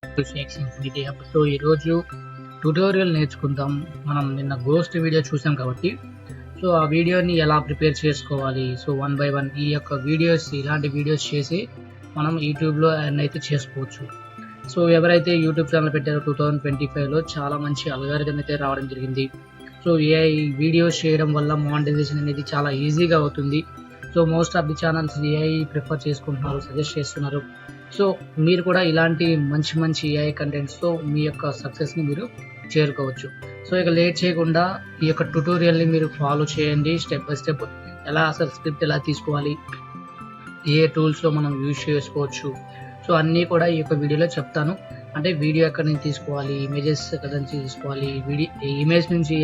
Shakes infinity app. So ఈరోజు tutorial నేర్చుకుందాం. మనం నిన్న గోస్ట్ వీడియో చూసాం కాబట్టి సో ఆ వీడియోని ఎలా ప్రిపేర్ చేసుకోవాలి, సో 1 by 1 ఈ యొక్క వీడియోస్ ఇలాంటి వీడియోస్ చేసి మనం యూట్యూబ్లో ఎర్న్ అయితే చేసుకోవచ్చు. సో ఎవరైతే యూట్యూబ్ ఛానల్ పెట్టారో 2025లో చాలా మంచి అల్గారిథం అయితే రావడం జరిగింది. సో ఏఐ వీడియోస్ చేయడం వల్ల మానిటైజేషన్ అనేది చాలా ఈజీగా అవుతుంది. So most of the channels AI prefer చేసుకుంటున్నారు, సజెస్ట్ చేస్తున్నారు. సో మీరు కూడా ఇలాంటి మంచి ఏఐ కంటెంట్స్తో మీ యొక్క సక్సెస్ని మీరు చేరుకోవచ్చు. సో ఇక లేట్ చేయకుండా ఈ యొక్క ట్యుటోరియల్ని మీరు ఫాలో చేయండి. స్టెప్ బై స్టెప్ ఎలా అసలు స్క్రిప్ట్ ఎలా తీసుకోవాలి, ఏ టూల్స్లో మనం యూజ్ చేసుకోవచ్చు, సో అన్నీ కూడా ఈ యొక్క వీడియోలో చెప్తాను. అంటే వీడియో ఎక్కడి నుంచి తీసుకోవాలి, ఇమేజెస్ ఎక్కడి నుంచి తీసుకోవాలి, ఇమేజ్ నుంచి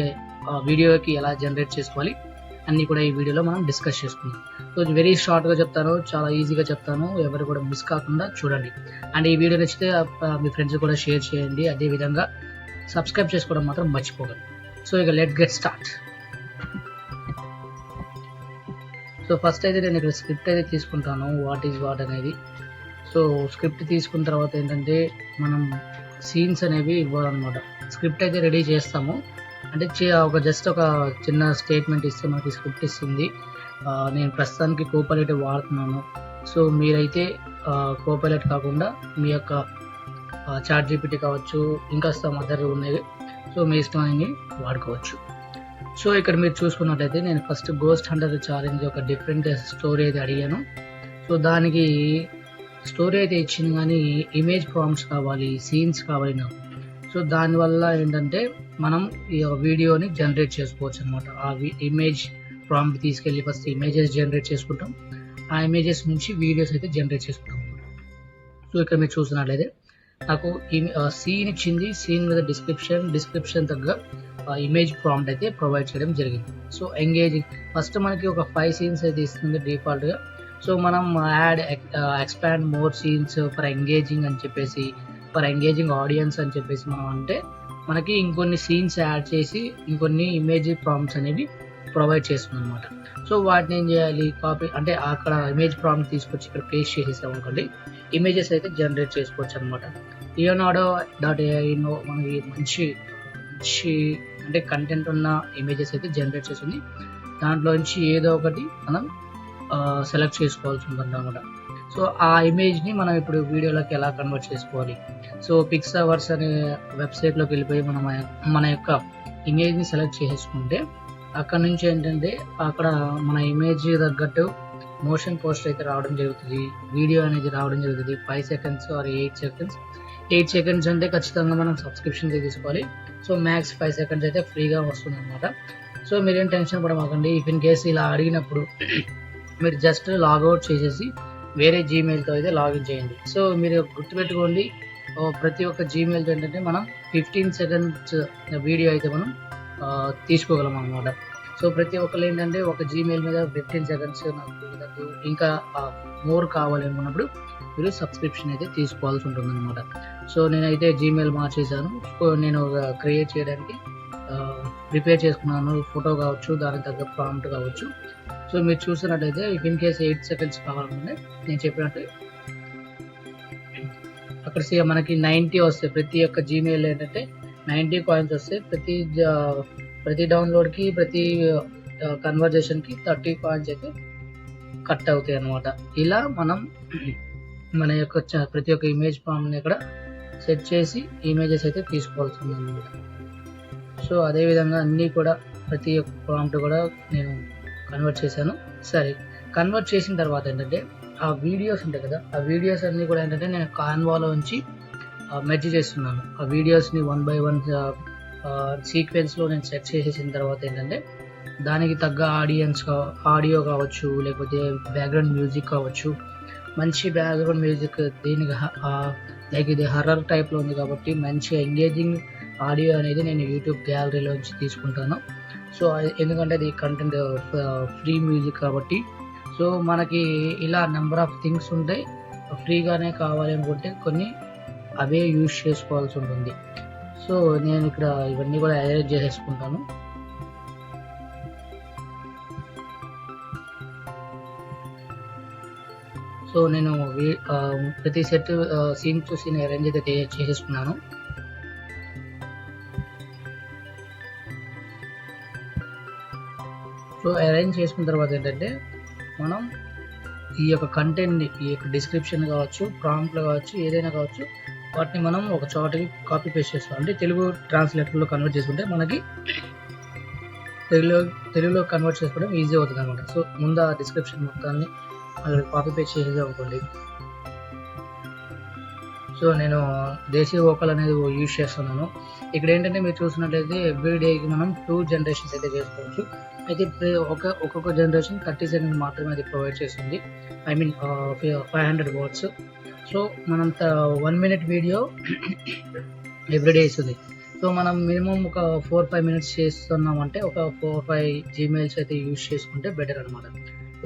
వీడియోకి ఎలా జనరేట్ చేసుకోవాలి, అన్నీ కూడా ఈ వీడియోలో మనం డిస్కస్ చేసుకుందాం. సో వెరీ షార్ట్గా చెప్తాను, చాలా ఈజీగా చెప్తాను, ఎవరు కూడా మిస్ కాకుండా చూడండి. అండ్ ఈ వీడియో నచ్చితే మీ ఫ్రెండ్స్ కూడా షేర్ చేయండి. అదేవిధంగా సబ్స్క్రైబ్ చేసుకోవడం మాత్రం మర్చిపోకండి. సో ఇక let get start. So first అయితే నేను ఇక్కడ స్క్రిప్ట్ అయితే తీసుకుంటాను, వాట్ ఈజ్ వాట్ అనేది. సో స్క్రిప్ట్ తీసుకున్న తర్వాత ఏంటంటే మనం సీన్స్ అనేవి ఇవ్వాలన్నమాట. స్క్రిప్ట్ అయితే రెడీ చేస్తాము, అంటే జస్ట్ ఒక చిన్న స్టేట్మెంట్ ఇస్తే మనకి స్క్రిప్ట్ ఇస్తుంది. నేను ప్రస్తుతానికి కోపైలట్ వాడుతున్నాను. సో మీరైతే కోపైలట్ కాకుండా మీ యొక్క చాట్ జీపీటీ కావచ్చు, ఇంకా సమ్ అదర్ ఉన్నాయి, సో మీ ఇష్టమైనవి వాడుకోవచ్చు. సో ఇక్కడ మీరు చూసుకున్నట్లయితే నేను ఫస్ట్ గోస్ట్ హంటర్ ఛాలెంజ్ ఒక డిఫరెంట్ స్టోరీ అయితే అడిగాను. సో దానికి స్టోరీ అయితే ఇచ్చింది, కానీ ఇమేజ్ ప్రాంప్ట్స్ కావాలి, సీన్స్ కావాలి నాకు. సో దానివల్ల ఏంటంటే మనం ఈ వీడియోని జనరేట్ చేసుకోవచ్చు అనమాట. ఆ ఇమేజ్ ప్రాంప్ట్ తీసుకెళ్ళి ఫస్ట్ ఇమేజెస్ జనరేట్ చేసుకుంటాం, ఆ ఇమేజెస్ నుంచి వీడియోస్ అయితే జనరేట్ చేసుకుంటాం అనమాట. సో ఇక్కడ మీరు చూసినట్లయితే నాకు సీన్ ఇచ్చింది, సీన్ మీద డిస్క్రిప్షన్ తగ్గ ఇమేజ్ ప్రాంప్ట్ అయితే ప్రొవైడ్ చేయడం జరిగింది. సో ఎంగేజింగ్ ఫస్ట్ మనకి ఒక 5 సీన్స్ అయితే ఇస్తుంది డిఫాల్ట్గా. సో మనం add expand more scenes for engaging అని చెప్పేసి, ఫర్ ఎంగేజింగ్ ఆడియన్స్ అని చెప్పేసి మనం అంటే మనకి ఇంకొన్ని సీన్స్ యాడ్ చేసి ఇంకొన్ని ఇమేజ్ ప్రాంప్ట్స్ అనేవి ప్రొవైడ్ చేస్తుంది అనమాట. సో వాటిని ఏం చేయాలి, కాపీ అంటే అక్కడ ఇమేజ్ ప్రాంప్ట్ తీసుకొచ్చి ఇక్కడ పేస్ట్ చేసేసాం అనుకోండి, ఇమేజెస్ అయితే జనరేట్ చేసుకోవచ్చు అనమాట. leonardo.ai మనకి మంచి అంటే కంటెంట్ ఉన్న ఇమేజెస్ అయితే జనరేట్ చేస్తుంది. దాంట్లో నుంచి ఏదో ఒకటి మనం సెలెక్ట్ చేసుకోవాల్సి ఉంటుంది అనమాట. సో ఆ ఇమేజ్ని మనం ఇప్పుడు వీడియోలోకి ఎలా కన్వర్ట్ చేసుకోవాలి. సో పిక్సావర్స్ అనే వెబ్సైట్లోకి వెళ్ళిపోయి మన యొక్క ఇమేజ్ని సెలెక్ట్ చేసుకుంటే అక్కడ నుంచి ఏంటంటే అక్కడ మన ఇమేజ్ తగ్గట్టు మోషన్ పోస్టర్ అయితే రావడం జరుగుతుంది, వీడియో అనేది రావడం జరుగుతుంది. 5 seconds ఆర్ 8 seconds అంటే ఖచ్చితంగా మనం సబ్స్క్రిప్షన్ తీసుకోవాలి. సో మ్యాక్స్ 5 seconds అయితే ఫ్రీగా వస్తుంది అనమాట. సో మీరేం టెన్షన్ పడమాకండి. ఇఫ్ ఇన్ కేసు ఇలా అడిగినప్పుడు మీరు జస్ట్ లాగౌట్ చేసేసి వేరే జీమెయిల్తో అయితే లాగిన్ చేయండి. సో మీరు గుర్తుపెట్టుకోండి, ప్రతి ఒక్క జీమెయిల్తో ఏంటంటే మనం 15 seconds వీడియో అయితే మనం తీసుకోగలం అనమాట. సో ప్రతి ఒక్కరు ఏంటంటే ఒక జీమెయిల్ మీద 15 seconds నాకు ఇంకా మోర్ కావాలి అనుకున్నప్పుడు మీరు సబ్స్క్రిప్షన్ అయితే తీసుకోవాల్సి ఉంటుంది అనమాట. సో నేనైతే జీమెయిల్ మార్చేసాను. సో నేను క్రియేట్ చేయడానికి ప్రిపేర్ చేసుకున్నాను, ఫోటో కావచ్చు, దానికి తగ్గ ప్రాంప్ట్ కావచ్చు. సో మీరు చూసినట్టయితే ఇఫ్ ఇన్ కేస్ 8 seconds కావాలంటే నేను చెప్పినట్టు అక్కడ మనకి 90 వస్తాయి. ప్రతి ఒక్క జీమెయిల్ ఏంటంటే 90 coins వస్తాయి. ప్రతి డౌన్లోడ్కి, ప్రతి కన్వర్జేషన్కి 30 coins అయితే కట్ అవుతాయి అన్నమాట. ఇలా మనం మన యొక్క ప్రతి ఒక్క ఇమేజ్ ప్రాంప్ట్ని ఇక్కడ సెట్ చేసి ఇమేజెస్ అయితే తీసుకోవాల్సింది అన్నమాట. సో అదేవిధంగా అన్నీ కూడా ప్రతి ఒక్క ప్రాంప్ట్ కూడా నేను కన్వర్ట్ చేశాను. సరే, కన్వర్ట్ చేసిన తర్వాత ఏంటంటే ఆ వీడియోస్ ఉంటాయి కదా, ఆ వీడియోస్ అన్నీ కూడా ఏంటంటే నేను కాన్వాలో నుంచి మెర్జ్ చేస్తున్నాను. ఆ వీడియోస్ని 1 by 1 సీక్వెన్స్లో నేను సెట్ చేసేసిన తర్వాత ఏంటంటే దానికి తగ్గ ఆడియో కావచ్చు, లేకపోతే బ్యాక్గ్రౌండ్ మ్యూజిక్ కావచ్చు. మంచి బ్యాక్గ్రౌండ్ మ్యూజిక్ దీనికి లైక్ ఇది హర్రర్ టైప్లో ఉంది కాబట్టి మంచి ఎంగేజింగ్ ఆడియో అనేది నేను యూట్యూబ్ గ్యాలరీలోంచి తీసుకుంటాను. సో ఎందుకంటే అది కంటెంట్ ఫ్రీ మ్యూజిక్ కాబట్టి. సో మనకి ఇలా నెంబర్ ఆఫ్ థింగ్స్ ఉంటాయి. ఫ్రీగానే కావాలి అనుకుంటే కొన్ని అవే యూజ్ చేసుకోవాల్సి ఉంటుంది. సో నేను ఇక్కడ ఇవన్నీ కూడా అరేంజ్ చేసేసుకుంటాను. సో నేను ప్రతి set scene to scene arrange అయితే చేసేసుకున్నాను. సో అరేంజ్ చేసుకున్న తర్వాత ఏంటంటే మనం ఈ యొక్క కంటెంట్ని, ఈ యొక్క డిస్క్రిప్షన్ కావచ్చు, ప్రాంప్ట్లు కావచ్చు, ఏదైనా కావచ్చు, వాటిని మనం ఒక చోటకి కాపీ పేస్ట్ చేస్తాం. అంటే తెలుగు ట్రాన్స్లేటర్లో కన్వర్ట్ చేసుకుంటే మనకి తెలుగులో కన్వర్ట్ చేసుకోవడం ఈజీ అవుతుంది అనమాట. సో ముందు ఆ డిస్క్రిప్షన్ మొత్తాన్ని కాపీ పేస్ట్ చేసేది అనుకోండి. సో నేను దేశీ వోకల్ అనేది యూజ్ చేస్తున్నాను. ఇక్కడ ఏంటంటే మీరు చూసినట్లయితే ఎవ్రీ డేకి మనం 2 జనరేషన్స్ అయితే చేసుకోవచ్చు. అయితే ఒక్కొక్క జనరేషన్ 30 సెకండ్స్ మాత్రమే అది ప్రొవైడ్ చేస్తుంది. I mean 500 words. సో మనం 1 మినిట్ వీడియో ఎవ్రీడే ఇస్తుంది. సో మనం మినిమం ఒక 4-5 మినిట్స్ చేస్తున్నామంటే ఒక 4-5 జీమెయిల్స్ అయితే యూజ్ చేసుకుంటే బెటర్ అనమాట.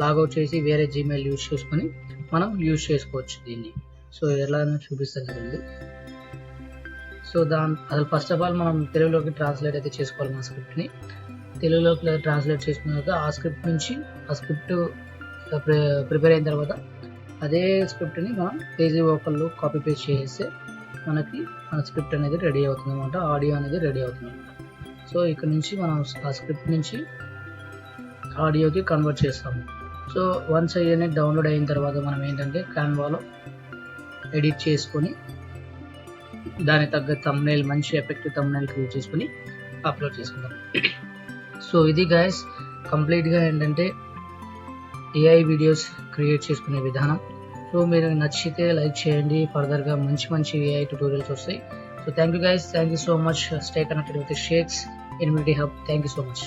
లాగౌట్ చేసి వేరే జీమెయిల్ యూజ్ చేసుకొని మనం యూజ్ చేసుకోవచ్చు దీన్ని. సో ఎలా చూపిస్తాను కదండి. సో అసలు ఫస్ట్ ఆఫ్ ఆల్ మనం తెలుగులోకి ట్రాన్స్లేట్ అయితే చేసుకోవాలి. మన స్క్రిప్ట్ని తెలుగులోకి ట్రాన్స్లేట్ చేసుకున్న తర్వాత ఆ స్క్రిప్ట్ ప్రిపేర్ అయిన తర్వాత అదే స్క్రిప్ట్ని మనం దేశీ వోకల్లో కాపీ పేస్ట్ చేస్తే మనకి మన స్క్రిప్ట్ అనేది రెడీ అవుతుంది అనమాట. ఆడియో అనేది రెడీ అవుతుంది అనమాట. సో ఇక్కడ నుంచి మనం ఆ స్క్రిప్ట్ నుంచి ఆడియోకి కన్వర్ట్ చేస్తాము. సో వన్స్ అనేది డౌన్లోడ్ అయిన తర్వాత మనం ఏంటంటే క్యాన్వాలో ఎడిట్ చేసుకొని దానికి తగ్గ థంబ్నెయిల్, మంచి ఎఫెక్టివ్ థంబ్నెయిల్ క్రియేట్ చేసుకొని అప్లోడ్ చేసుకుంటాం. సో ఇది గైస్ కంప్లీట్గా ఏంటంటే ఏఐ వీడియోస్ క్రియేట్ చేసుకునే విధానం. సో మీరు నచ్చితే లైక్ చేయండి. ఫర్దర్గా మంచి ఏఐ ట్యూటోరియల్స్ వస్తాయి. So thank you guys, thank you so much. Stay connected with shakes infinity hub. Thank you so much.